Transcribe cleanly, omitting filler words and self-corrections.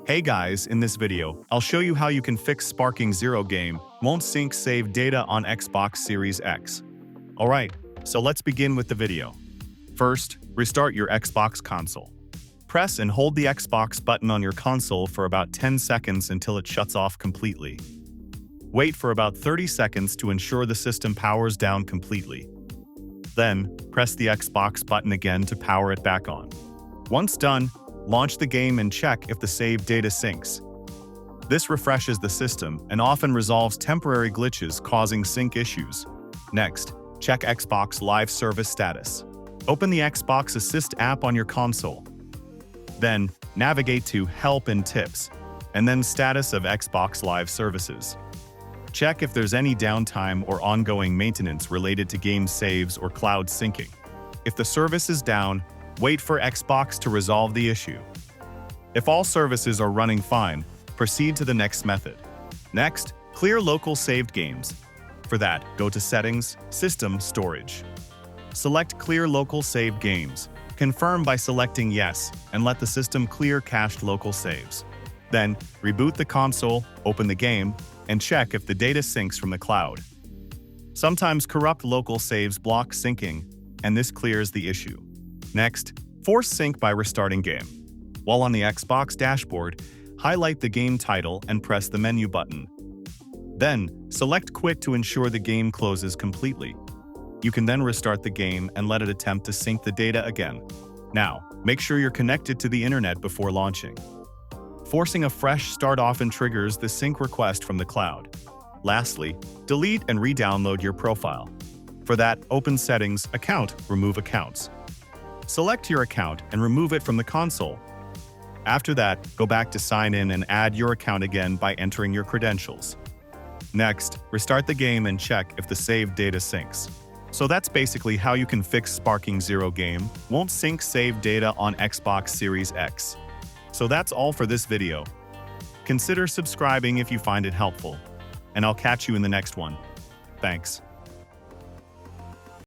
Hey guys, in this video, I'll show you how you can fix Sparking Zero game won't sync save data on Xbox Series X. Alright, so let's begin with the video. First, restart your Xbox console. Press and hold the Xbox button on your console for about 10 seconds until it shuts off completely. Wait for about 30 seconds to ensure the system powers down completely. Then, press the Xbox button again to power it back on. Once done, launch the game and check if the saved data syncs. This refreshes the system and often resolves temporary glitches causing sync issues. Next, check Xbox Live Service status. Open the Xbox Assist app on your console. Then, navigate to Help and Tips, and then Status of Xbox Live Services. Check if there's any downtime or ongoing maintenance related to game saves or cloud syncing. If the service is down, wait for Xbox to resolve the issue. If all services are running fine, proceed to the next method. Next, clear local saved games. For that, go to Settings, System, Storage. Select Clear Local Saved Games. Confirm by selecting Yes, and let the system clear cached local saves. Then, reboot the console, open the game, and check if the data syncs from the cloud. Sometimes corrupt local saves block syncing, and this clears the issue. Next, force sync by restarting game. While on the Xbox dashboard, highlight the game title and press the menu button. Then, select Quit to ensure the game closes completely. You can then restart the game and let it attempt to sync the data again. Now, make sure you're connected to the internet before launching. Forcing a fresh start often triggers the sync request from the cloud. Lastly, delete and re-download your profile. For that, open Settings, Account, Remove Accounts. Select your account and remove it from the console. After that, go back to sign in and add your account again by entering your credentials. Next, restart the game and check if the saved data syncs. So that's basically how you can fix Sparking Zero game won't sync saved data on Xbox Series X. So that's all for this video. Consider subscribing if you find it helpful, and I'll catch you in the next one. Thanks.